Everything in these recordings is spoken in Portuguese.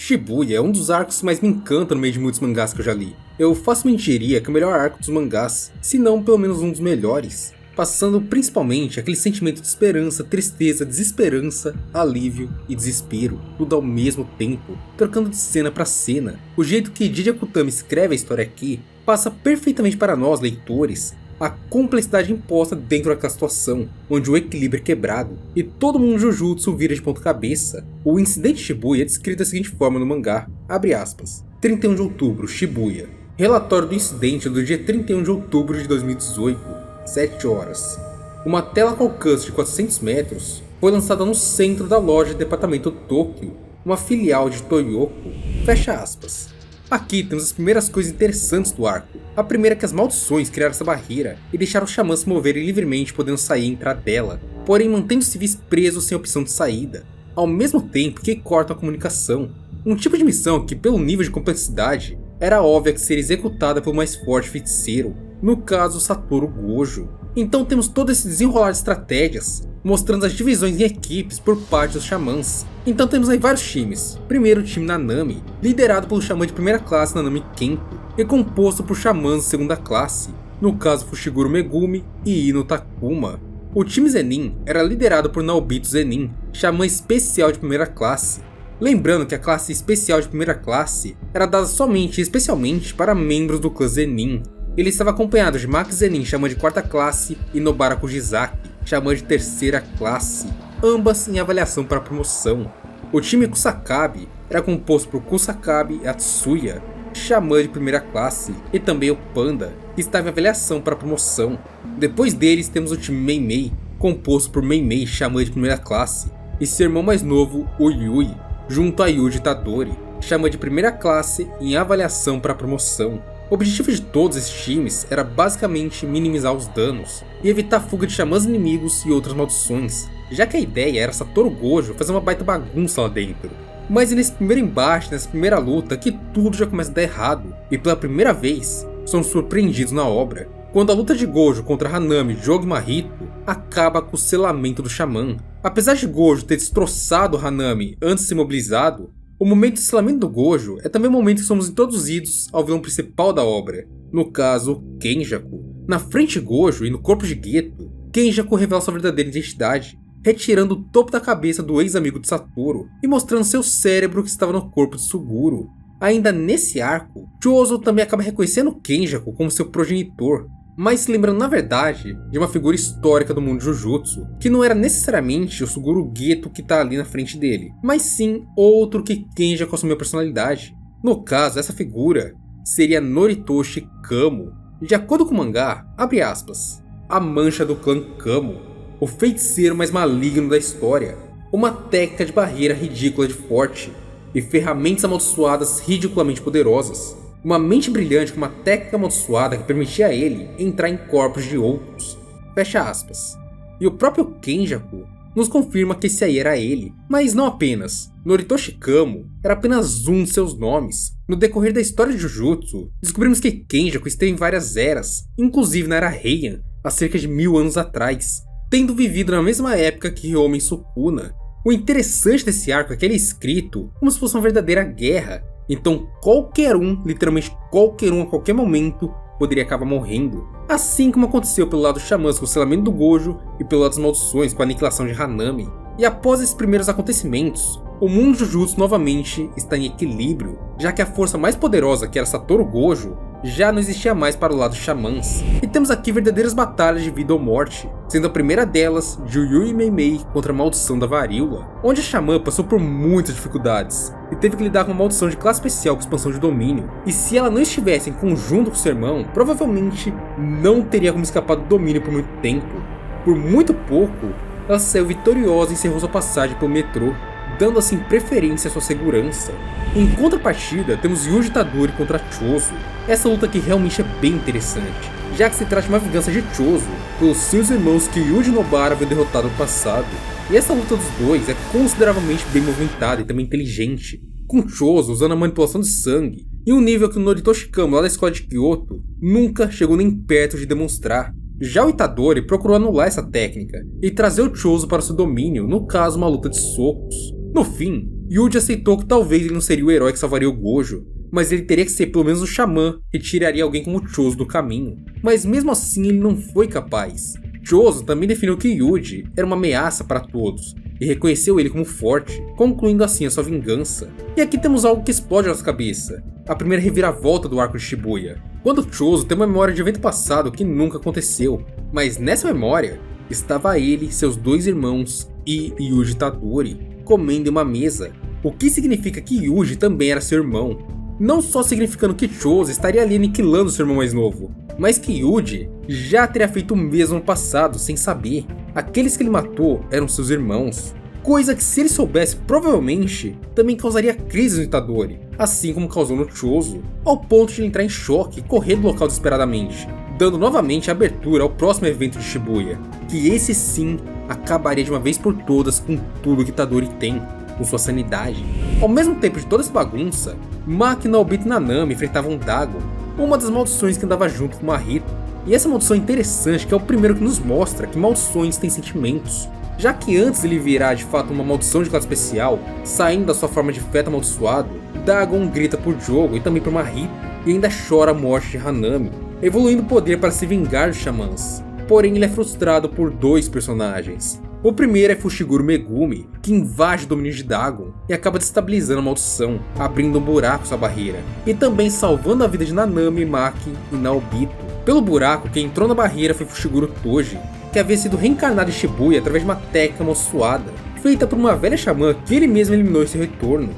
Shibuya é um dos arcos que mais me encanta no meio de muitos mangás que eu já li. Eu facilmente diria que é o melhor arco dos mangás, se não pelo menos um dos melhores, passando principalmente aquele sentimento de esperança, tristeza, desesperança, alívio e desespero, tudo ao mesmo tempo, trocando de cena para cena. O jeito que Didi Akutami escreve a história aqui passa perfeitamente para nós, leitores, a complexidade imposta dentro daquela situação, onde o equilíbrio é quebrado e todo mundo Jujutsu vira de ponta cabeça. O incidente Shibuya é descrito da seguinte forma no mangá, abre aspas, 31 de outubro, Shibuya. Relatório do incidente do dia 31 de outubro de 2018, 7 horas. Uma tela com alcance de 400 metros foi lançada no centro da loja de departamento Tóquio, uma filial de Toyoko, fecha aspas. Aqui temos as primeiras coisas interessantes do arco. A primeira é que as maldições criaram essa barreira e deixaram os xamãs se moverem livremente, podendo sair e entrar dela, porém mantendo os civis presos sem opção de saída, ao mesmo tempo que cortam a comunicação. Um tipo de missão que, pelo nível de complexidade, era óbvia que seria executada pelo mais forte feiticeiro, no caso Satoru Gojo. Então temos todo esse desenrolar de estratégias, mostrando as divisões em equipes por parte dos xamãs. Então temos aí vários times. Primeiro o time Nanami, liderado pelo xamã de primeira classe Nanami Kento, e composto por xamãs de segunda classe, no caso Fushiguro Megumi e Ino Takuma. O time Zenin era liderado por Naobito Zenin, xamã especial de primeira classe. Lembrando que a classe especial de primeira classe era dada somente e especialmente para membros do clã Zenin. Ele estava acompanhado de Maki Zenin, xamã de quarta classe, e Nobara Kujizaki, xamã de terceira classe, ambas em avaliação para promoção. O time Kusakabe era composto por Kusakabe e Atsuya, xamã de primeira classe, e também o Panda, que estava em avaliação para promoção. Depois deles temos o time Meimei, composto por Meimei, xamã de primeira classe, e seu irmão mais novo, o Yui, junto a Yuji Tadori, xamã de primeira classe em avaliação para promoção. O objetivo de todos esses times era basicamente minimizar os danos e evitar a fuga de xamãs inimigos e outras maldições, já que a ideia era Satoru Gojo fazer uma baita bagunça lá dentro. Mas é nesse primeiro embate, nessa primeira luta, que tudo já começa a dar errado, e pela primeira vez somos surpreendidos na obra, quando a luta de Gojo contra Hanami Jogi Mahito acaba com o selamento do xamã. Apesar de Gojo ter destroçado Hanami antes de ser mobilizado, o momento de selamento do Gojo é também o momento que somos introduzidos ao vilão principal da obra, no caso, Kenjaku. Na frente de Gojo e no corpo de Geto, Kenjaku revela sua verdadeira identidade, retirando o topo da cabeça do ex-amigo de Satoru e mostrando seu cérebro que estava no corpo de Suguru. Ainda nesse arco, Chozo também acaba reconhecendo Kenjaku como seu progenitor, mas se lembrando na verdade de uma figura histórica do mundo Jujutsu, que não era necessariamente o Suguru Geto que está ali na frente dele, mas sim outro que Kenjaku assumiu a personalidade. No caso, essa figura seria Noritoshi Kamo. De acordo com o mangá, abre aspas, a mancha do clã Kamo, o feiticeiro mais maligno da história, uma técnica de barreira ridícula de forte, e ferramentas amaldiçoadas ridiculamente poderosas. Uma mente brilhante com uma técnica amaldiçoada que permitia a ele entrar em corpos de outros. Fecha aspas. E o próprio Kenjaku nos confirma que esse aí era ele. Mas não apenas. Noritoshi Kamo era apenas um de seus nomes. No decorrer da história de Jujutsu, descobrimos que Kenjaku esteve em várias eras, inclusive na era Heian, há cerca de 1000 anos atrás, tendo vivido na mesma época que Ryomen Sukuna. O interessante desse arco é que ele é escrito como se fosse uma verdadeira guerra. Então qualquer um, literalmente qualquer um a qualquer momento, poderia acabar morrendo. Assim como aconteceu pelo lado xamãs com o selamento do Gojo e pelo lado das maldições com a aniquilação de Hanami. E após esses primeiros acontecimentos, o mundo Jujutsu novamente está em equilíbrio, já que a força mais poderosa, que era Satoru Gojo, já não existia mais para o lado dos xamãs. E temos aqui verdadeiras batalhas de vida ou morte, sendo a primeira delas de Yui Meimei contra a maldição da varíola, onde a xamã passou por muitas dificuldades e teve que lidar com uma maldição de classe especial com expansão de domínio. E se ela não estivesse em conjunto com seu irmão, provavelmente não teria como escapar do domínio por muito tempo. Por muito pouco, ela saiu vitoriosa e encerrou sua passagem pelo metrô, dando assim preferência à sua segurança. Em contrapartida, temos Yuji Tadori contra Chozo. Essa luta aqui realmente é bem interessante, já que se trata de uma vingança de Chozo pelos seus irmãos que Yuji e Nobara haviam derrotado no passado. E essa luta dos dois é consideravelmente bem movimentada e também inteligente, com Chozo usando a manipulação de sangue, em um nível que o Noritoshi Kamo lá da escola de Kyoto nunca chegou nem perto de demonstrar. Já o Itadori procurou anular essa técnica e trazer o Chozo para seu domínio, no caso uma luta de socos. No fim, Yuji aceitou que talvez ele não seria o herói que salvaria o Gojo, mas ele teria que ser pelo menos o xamã que tiraria alguém como Chozo do caminho. Mas mesmo assim ele não foi capaz. Chozo também definiu que Yuji era uma ameaça para todos, e reconheceu ele como forte, concluindo assim a sua vingança. E aqui temos algo que explode a nossa cabeça, a primeira reviravolta do arco de Shibuya, quando Chozo tem uma memória de evento passado que nunca aconteceu, mas nessa memória estava ele, seus dois irmãos e Yuji Itadori comendo em uma mesa, o que significa que Yuji também era seu irmão, não só significando que Chozo estaria ali aniquilando seu irmão mais novo, mas que Yuji já teria feito o mesmo no passado sem saber. Aqueles que ele matou eram seus irmãos, coisa que se ele soubesse provavelmente também causaria crise no Itadori, assim como causou no Chozo, ao ponto de ele entrar em choque e correr do local desesperadamente, dando novamente a abertura ao próximo evento de Shibuya, que esse sim acabaria de uma vez por todas com tudo que Itadori tem, com sua sanidade. Ao mesmo tempo de toda essa bagunça, Maki, Naobito e Nanami enfrentavam Dagon, uma das maldições que andava junto com Mahito. E essa maldição é interessante, que é o primeiro que nos mostra que maldições têm sentimentos, já que antes ele virar de fato uma maldição de classe especial, saindo da sua forma de feto amaldiçoado, Dagon grita por Jogo e também por Mahito, e ainda chora a morte de Hanami, evoluindo o poder para se vingar dos xamãs. Porém ele é frustrado por dois personagens. O primeiro é Fushiguro Megumi, que invade o domínio de Dagon e acaba destabilizando a maldição, abrindo um buraco em sua barreira, e também salvando a vida de Nanami, Maki e Naobito. Pelo buraco, quem entrou na barreira foi Fushiguro Toji, que havia sido reencarnado em Shibuya através de uma técnica amaldiçoada, feita por uma velha xamã que ele mesmo eliminou em seu retorno.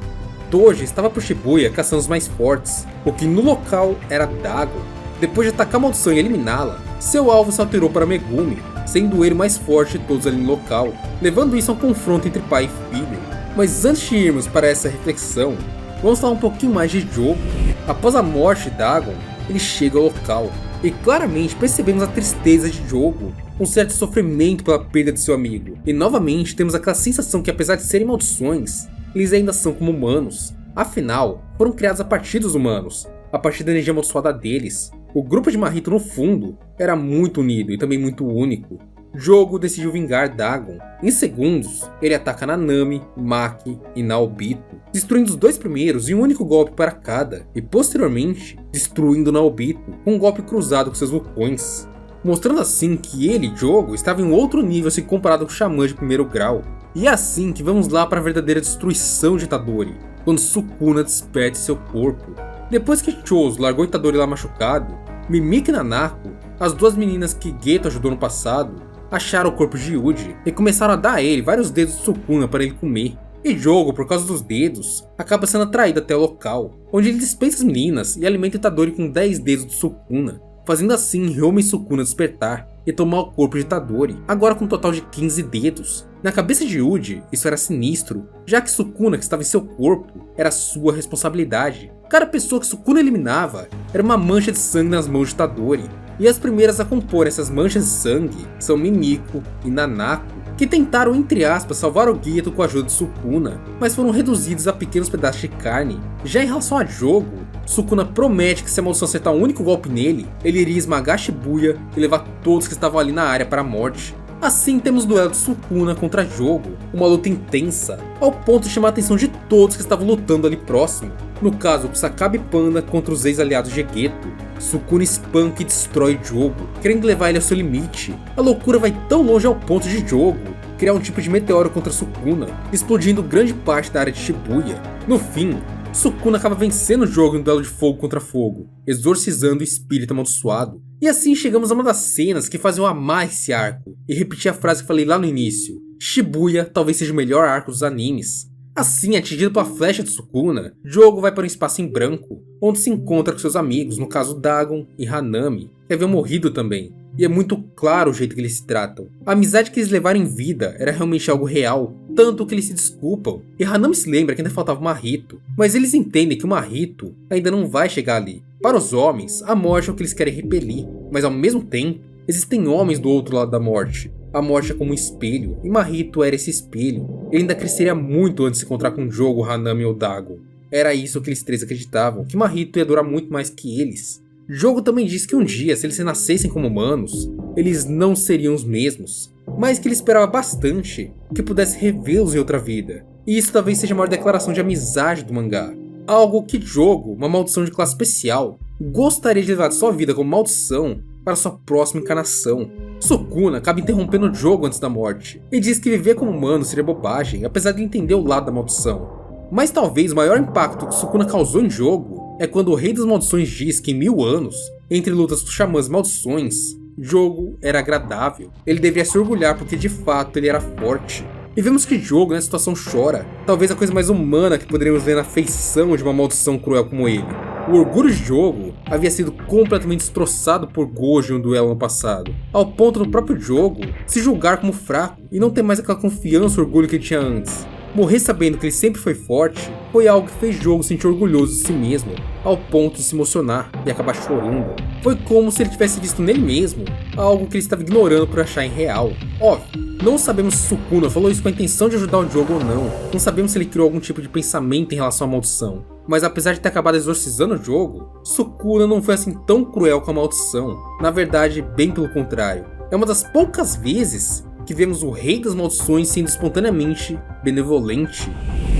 Toji estava por Shibuya caçando os mais fortes, o que no local era Dagon. Depois de atacar a maldição e eliminá-la, seu alvo se alterou para Megumi, sendo ele o mais forte de todos ali no local, levando isso a um confronto entre pai e filho. Mas antes de irmos para essa reflexão, vamos falar um pouquinho mais de Jogo. Após a morte de Dagon, ele chega ao local, e claramente percebemos a tristeza de Jogo, um certo sofrimento pela perda de seu amigo. E novamente temos aquela sensação que, apesar de serem maldições, eles ainda são como humanos. Afinal, foram criados a partir dos humanos, a partir da energia amaldiçoada deles. O grupo de Mahito no fundo era muito unido e também muito único. Jogo decidiu vingar Dagon. Em segundos, ele ataca Nanami, Maki e Naobito, destruindo os dois primeiros em um único golpe para cada, e posteriormente destruindo Naobito com um golpe cruzado com seus vulcões, mostrando assim que ele, Jogo, estava em um outro nível se comparado com o Xamã de primeiro grau. E é assim que vamos lá para a verdadeira destruição de Itadori, quando Sukuna desperta em seu corpo. Depois que Chozo largou Itadori lá machucado, Mimika e Nanako, as duas meninas que Geto ajudou no passado, acharam o corpo de Yuji e começaram a dar a ele vários dedos de Sukuna para ele comer. E Jogo, por causa dos dedos, acaba sendo atraído até o local, onde ele dispensa as meninas e alimenta Itadori com 10 dedos de Sukuna, fazendo assim Ryoma e Sukuna despertar e tomar o corpo de Itadori, agora com um total de 15 dedos. Na cabeça de Yuji, isso era sinistro, já que Sukuna, que estava em seu corpo, era sua responsabilidade. Cada pessoa que Sukuna eliminava era uma mancha de sangue nas mãos de Itadori, e as primeiras a compor essas manchas de sangue são Mimiko e Nanako, que tentaram, entre aspas, salvar o Geto com a ajuda de Sukuna, mas foram reduzidos a pequenos pedaços de carne. Já em relação a Jogo, Sukuna promete que se a maldição acertar um único golpe nele, ele iria esmagar Shibuya e levar todos que estavam ali na área para a morte. Assim temos o duelo de Sukuna contra Jogo, uma luta intensa, ao ponto de chamar a atenção de todos que estavam lutando ali próximo. No caso, Kusakabe e Panda contra os ex-aliados de Geto. Sukuna espanca e destrói Jogo, querendo levar ele ao seu limite. A loucura vai tão longe ao ponto de Jogo criar um tipo de meteoro contra Sukuna, explodindo grande parte da área de Shibuya. No fim, Sukuna acaba vencendo o jogo em um duelo de fogo contra fogo, exorcizando o espírito amaldiçoado. E assim chegamos a uma das cenas que fazem eu amar esse arco, e repetir a frase que falei lá no início: Shibuya talvez seja o melhor arco dos animes. Assim, atingido pela flecha de Sukuna, Jogo vai para um espaço em branco, onde se encontra com seus amigos, no caso Dagon e Hanami, que haviam morrido também. E é muito claro o jeito que eles se tratam. A amizade que eles levaram em vida era realmente algo real, tanto que eles se desculpam. E Hanami se lembra que ainda faltava o Mahito, mas eles entendem que o Mahito ainda não vai chegar ali. Para os homens, a morte é o que eles querem repelir, mas ao mesmo tempo, existem homens do outro lado da morte. A morte é como um espelho, e Mahito era esse espelho. Ele ainda cresceria muito antes de se encontrar com Jogo, Hanami ou Dagon. Era isso que eles três acreditavam, que Mahito ia durar muito mais que eles. Jogo também diz que um dia, se eles renascessem como humanos, eles não seriam os mesmos. mas que ele esperava bastante que pudesse revê-los em outra vida. E isso talvez seja a maior declaração de amizade do mangá. Algo que Jogo, uma maldição de classe especial, gostaria de levar sua vida como maldição para sua próxima encarnação. Sukuna acaba interrompendo Jogo antes da morte, e diz que viver como humano seria bobagem, apesar de entender o lado da maldição. Mas talvez o maior impacto que Sukuna causou em Jogo é quando o Rei das Maldições diz que em 1000 anos, entre lutas com xamãs e maldições, Jogo era agradável. Ele deveria se orgulhar porque de fato ele era forte. E vemos que Jogo nessa situação chora, talvez a coisa mais humana que poderíamos ver na feição de uma maldição cruel como ele. O orgulho de Jogo havia sido completamente destroçado por Gojo em um duelo no passado, ao ponto do próprio Jogo se julgar como fraco e não ter mais aquela confiança e orgulho que ele tinha antes. Morrer sabendo que ele sempre foi forte foi algo que fez Jogo sentir orgulhoso de si mesmo, ao ponto de se emocionar e acabar chorando. Foi como se ele tivesse visto nele mesmo algo que ele estava ignorando por achar irreal. Óbvio, não sabemos se Sukuna falou isso com a intenção de ajudar o Jogo ou não sabemos se ele criou algum tipo de pensamento em relação à maldição. Mas apesar de ter acabado exorcizando o Jogo, Sukuna não foi assim tão cruel com a maldição. Na verdade, bem pelo contrário. É uma das poucas vezes que vemos o Rei das Maldições sendo espontaneamente benevolente.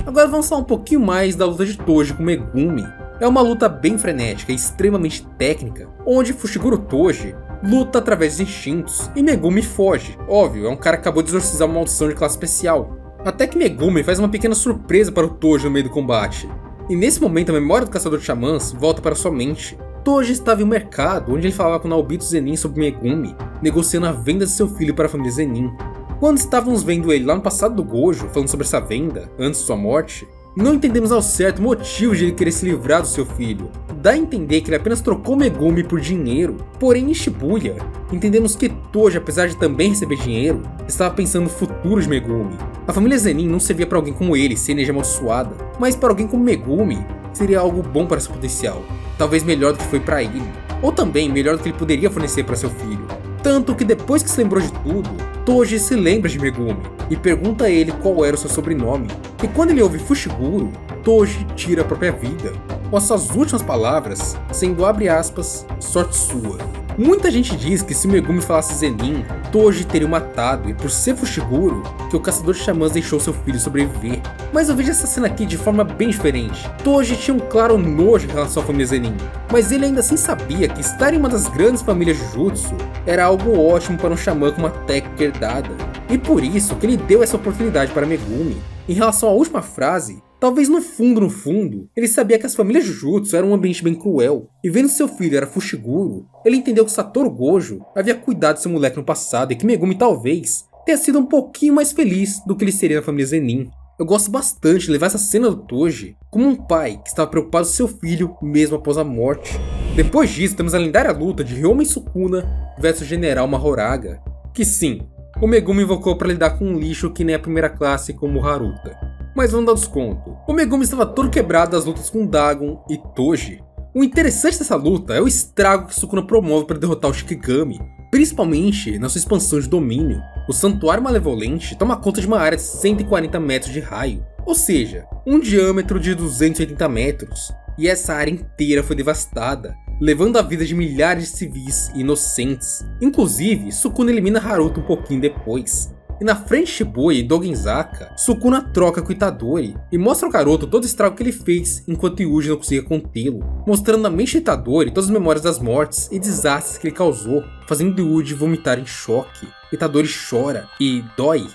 Agora vamos falar um pouquinho mais da luta de Toji com Megumi. É uma luta bem frenética e extremamente técnica, onde Fushiguro Toji luta através dos instintos e Megumi foge. Óbvio, é um cara que acabou de exorcizar uma maldição de classe especial. Até que Megumi faz uma pequena surpresa para o Toji no meio do combate. E nesse momento a memória do caçador de xamãs volta para sua mente. Toji estava em um mercado onde ele falava com Naobito Zenin sobre Megumi, negociando a venda de seu filho para a família Zenin. Quando estávamos vendo ele lá no passado do Gojo, falando sobre essa venda, antes de sua morte, não entendemos ao certo o motivo de ele querer se livrar do seu filho. Dá a entender que ele apenas trocou Megumi por dinheiro. Porém, em Shibuya, entendemos que Toji, apesar de também receber dinheiro, estava pensando no futuro de Megumi. A família Zenin não servia para alguém como ele, sem energia amaldiçoada, mas para alguém como Megumi, seria algo bom para seu potencial. Talvez melhor do que foi para ele, ou também melhor do que ele poderia fornecer para seu filho. Tanto que depois que se lembrou de tudo, Toji se lembra de Megumi e pergunta a ele qual era o seu sobrenome. E quando ele ouve Fushiguro, Toji tira a própria vida, com as suas últimas palavras sendo, abre aspas, sorte sua. Muita gente diz que se Megumi falasse Zenin, Toji teria o matado, e por ser Fushiguro, que o caçador de xamãs deixou seu filho sobreviver. Mas eu vejo essa cena aqui de forma bem diferente. Toji tinha um claro nojo em relação à família Zenin, mas ele ainda assim sabia que estar em uma das grandes famílias Jujutsu era algo ótimo para um xamã com uma técnica herdada. E por isso que ele deu essa oportunidade para Megumi. Em relação à última frase, talvez no fundo, ele sabia que as famílias Jujutsu eram um ambiente bem cruel, e vendo seu filho era Fushiguro, ele entendeu que Satoru Gojo havia cuidado de seu moleque no passado e que Megumi talvez tenha sido um pouquinho mais feliz do que ele seria na família Zenin. Eu gosto bastante de levar essa cena do Toji como um pai que estava preocupado com seu filho mesmo após a morte. Depois disso, temos a lendária luta de Ryoma e Sukuna versus General Mahoraga, que sim, o Megumi invocou para lidar com um lixo que nem a primeira classe como o Haruta. Mas vamos dar desconto. O Megumi estava todo quebrado das lutas com Dagon e Toji. O interessante dessa luta é o estrago que Sukuna promove para derrotar o Shikigami, principalmente na sua expansão de domínio. O Santuário Malevolente toma conta de uma área de 140 metros de raio, ou seja, um diâmetro de 280 metros. E essa área inteira foi devastada, levando a vida de milhares de civis inocentes. Inclusive, Sukuna elimina Haruto um pouquinho depois. E na frente de Shibuya e Dogenzaka, Sukuna troca com Itadori e mostra ao garoto todo o estrago que ele fez enquanto Yuji não conseguia contê-lo, mostrando na mente de Itadori todas as memórias das mortes e desastres que ele causou, fazendo Yuji vomitar em choque. Itadori chora e dói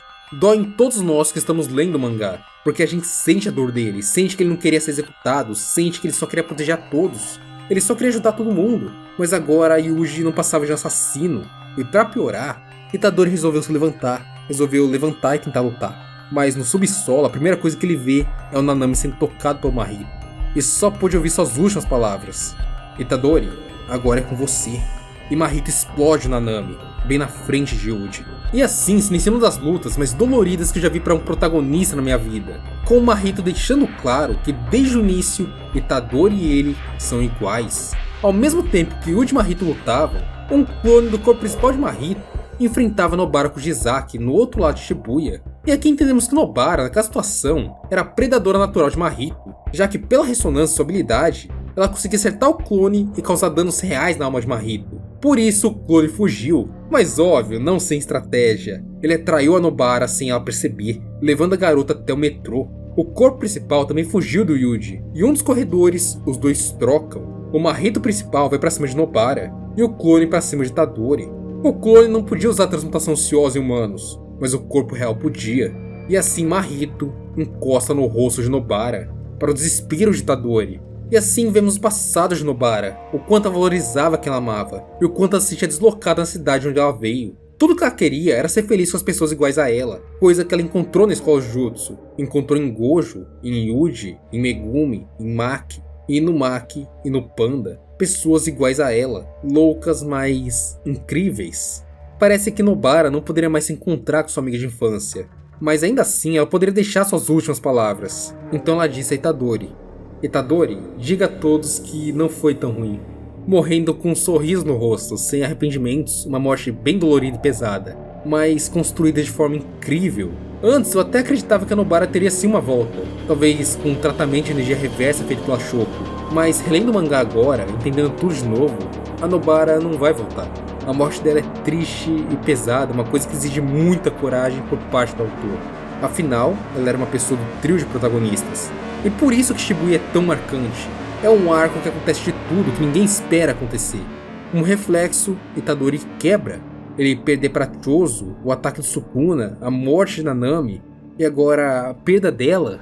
em todos nós que estamos lendo o mangá, porque a gente sente a dor dele, sente que ele não queria ser executado, sente que ele só queria proteger a todos, ele só queria ajudar todo mundo, mas agora Yuji não passava de um assassino, e pra piorar, Itadori resolveu levantar e tentar lutar. Mas no subsolo, a primeira coisa que ele vê é o Nanami sendo tocado pelo Mahito. E só pôde ouvir suas últimas palavras. Itadori, agora é com você. E Mahito explode o Nanami, bem na frente de Yuji. E assim se iniciam uma das lutas mais doloridas que eu já vi para um protagonista na minha vida. Com o Mahito deixando claro que desde o início, Itadori e ele são iguais. Ao mesmo tempo que Yuji e Mahito lutavam, um clone do corpo principal de Mahito enfrentava Nobara Kujizaki no outro lado de Shibuya. E aqui entendemos que Nobara, naquela situação, era a predadora natural de Mahito, já que pela ressonância de sua habilidade, ela conseguia acertar o clone e causar danos reais na alma de Mahito. Por isso o clone fugiu, mas óbvio, não sem estratégia. Ele atraiu a Nobara sem ela perceber, levando a garota até o metrô. O corpo principal também fugiu do Yuji, e um dos corredores, os dois trocam. O Mahito principal vai pra cima de Nobara, e o clone pra cima de Itadori. O clone não podia usar a transmutação ociosa em humanos, mas o corpo real podia. E assim Mahito encosta no rosto de Nobara, para o desespero de Itadori. E assim vemos o passado de Nobara, o quanto ela valorizava quem ela amava, e o quanto ela se sentia deslocada na cidade onde ela veio. Tudo que ela queria era ser feliz com as pessoas iguais a ela, coisa que ela encontrou na escola Jutsu. Encontrou em Gojo, em Yuji, em Megumi, em Maki, e no Maki e no Panda. Pessoas iguais a ela, loucas, mas incríveis. Parece que Nobara não poderia mais se encontrar com sua amiga de infância, mas ainda assim ela poderia deixar suas últimas palavras. Então ela disse a Itadori: Itadori, diga a todos que não foi tão ruim. Morrendo com um sorriso no rosto, sem arrependimentos, uma morte bem dolorida e pesada, mas construída de forma incrível. Antes eu até acreditava que a Nobara teria sim uma volta, talvez com um tratamento de energia reversa feito pela Shoko, mas relendo o mangá agora, entendendo tudo de novo, a Nobara não vai voltar. A morte dela é triste e pesada, uma coisa que exige muita coragem por parte do autor. Afinal, ela era uma pessoa do trio de protagonistas. E por isso que Shibuya é tão marcante. É um arco que acontece de tudo que ninguém espera acontecer. Um reflexo, Itadori quebra. Ele perder para Chozo, o ataque do Sukuna, a morte de Nanami, e agora a perda dela.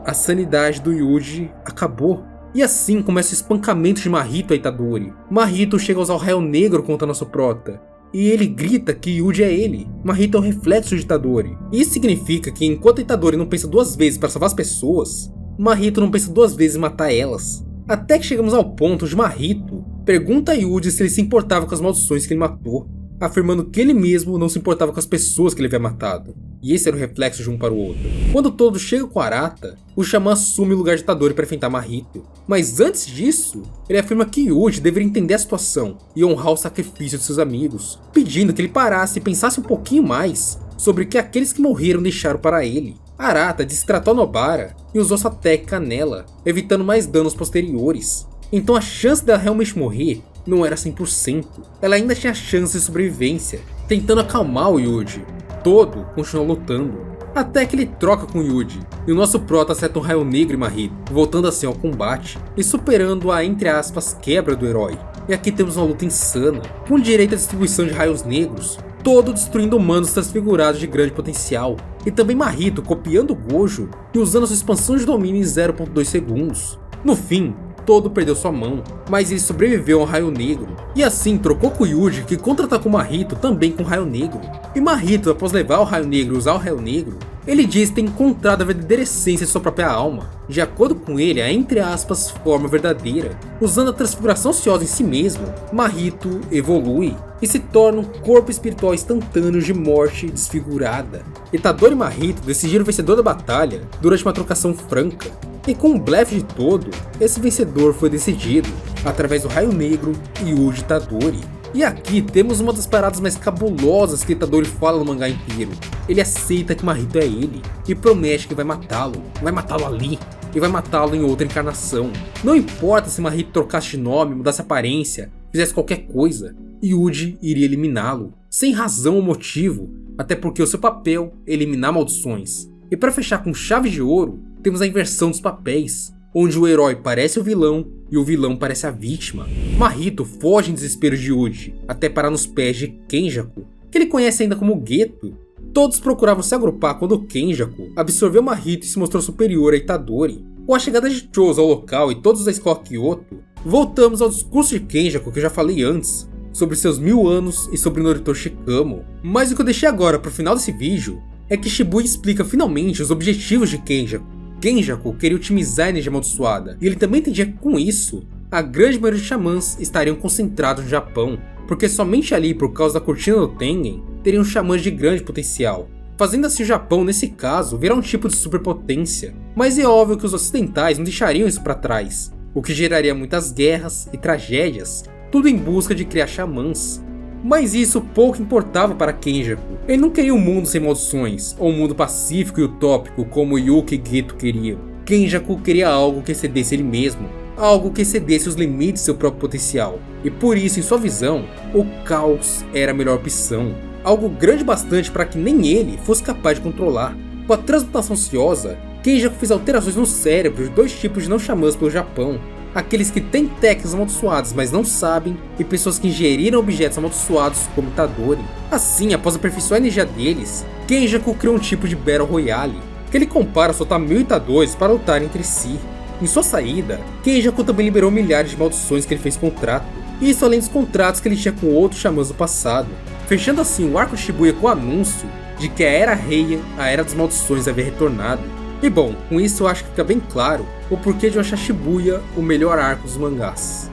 A sanidade do Yuji acabou. E assim começa o espancamento de Mahito a Itadori. Mahito chega a usar o raio negro contra nosso prota. E ele grita que Yuji é ele. Mahito é o reflexo de Itadori. Isso significa que enquanto Itadori não pensa duas vezes para salvar as pessoas, Mahito não pensa duas vezes em matar elas. Até que chegamos ao ponto de Mahito pergunta a Yuji se ele se importava com as maldições que ele matou, afirmando que ele mesmo não se importava com as pessoas que ele havia matado. E esse era o reflexo de um para o outro. Quando todos chegam com Arata, o Xamã assume o lugar de Itadori para enfrentar Mahito. Mas antes disso, ele afirma que Yuji deveria entender a situação e honrar o sacrifício de seus amigos, pedindo que ele parasse e pensasse um pouquinho mais sobre o que aqueles que morreram deixaram para ele. Arata destratou Nobara e usou sua técnica nela, evitando mais danos posteriores. Então a chance dela realmente morrer não era 100%. Ela ainda tinha chance de sobrevivência, tentando acalmar o Yuji. Todo continuou lutando, até que ele troca com Yuji, e o nosso prota acerta um raio negro em Mahito, voltando assim ao combate e superando a, entre aspas, quebra do herói. E aqui temos uma luta insana, com direito à distribuição de raios negros, todo destruindo humanos transfigurados de grande potencial, e também Mahito copiando Gojo e usando sua expansão de domínio em 0.2 segundos. No fim, todo perdeu sua mão, mas ele sobreviveu ao raio negro, e assim trocou com Yuji, que contra-atacou Mahito também com raio negro. E Mahito, após levar o raio negro e usar o raio negro, ele diz ter encontrado a verdadeira essência de sua própria alma. De acordo com ele, a entre aspas forma verdadeira. Usando a transfiguração ociosa em si mesmo, Mahito evolui e se torna um corpo espiritual instantâneo de morte desfigurada. Itadori e Mahito decidiram o vencedor da batalha durante uma trocação franca. E com o blefe de todo, esse vencedor foi decidido através do raio negro Yuji Itadori. E aqui temos uma das paradas mais cabulosas que Itadori fala no mangá inteiro. Ele aceita que Mahito é ele e promete que vai matá-lo ali e vai matá-lo em outra encarnação. Não importa se Mahito trocasse de nome, mudasse aparência, fizesse qualquer coisa, Yuji iria eliminá-lo, sem razão ou motivo, até porque o seu papel é eliminar maldições. E para fechar com chave de ouro, temos a inversão dos papéis, onde o herói parece o vilão e o vilão parece a vítima. Mahito foge em desespero de Yuji, até parar nos pés de Kenjaku, que ele conhece ainda como Geto. Todos procuravam se agrupar quando Kenjaku absorveu Mahito e se mostrou superior a Itadori. Com a chegada de Chozo ao local e todos da escola Kyoto, voltamos ao discurso de Kenjaku que eu já falei antes, sobre seus 1000 anos e sobre Norito Shikamo. Mas o que eu deixei agora pro final desse vídeo é que Shibuya explica finalmente os objetivos de Kenjaku. Kenjaku queria otimizar a energia amaldiçoada, e ele também entendia que com isso, a grande maioria de xamãs estariam concentrados no Japão, porque somente ali, por causa da cortina do Tengen, teriam xamãs de grande potencial, fazendo assim o Japão, nesse caso, virar um tipo de superpotência. Mas é óbvio que os ocidentais não deixariam isso para trás, o que geraria muitas guerras e tragédias, tudo em busca de criar xamãs. Mas isso pouco importava para Kenjaku. Ele não queria um mundo sem maldições, ou um mundo pacífico e utópico como Yuki e Geto queriam. Kenjaku queria algo que excedesse ele mesmo, algo que excedesse os limites de seu próprio potencial, e por isso, em sua visão, o caos era a melhor opção, algo grande bastante para que nem ele fosse capaz de controlar. Com a transmutação ociosa, Kenjaku fez alterações no cérebro de dois tipos de não-xamãs pelo Japão, aqueles que têm técnicas amaldiçoadas mas não sabem, e pessoas que ingeriram objetos amaldiçoados como Itadori. Assim, após aperfeiçoar a energia deles, Kenjaku criou um tipo de Battle Royale, que ele compara a soltar 1000 Itadores para lutar entre si. Em sua saída, Kenjaku também liberou milhares de maldições que ele fez contrato, e isso além dos contratos que ele tinha com outros xamãs do passado, fechando assim o arco de Shibuya com o anúncio de que a Era Heian, a Era das Maldições, havia retornado. E bom, com isso eu acho que fica bem claro o porquê de eu achar Shibuya o melhor arco dos mangás.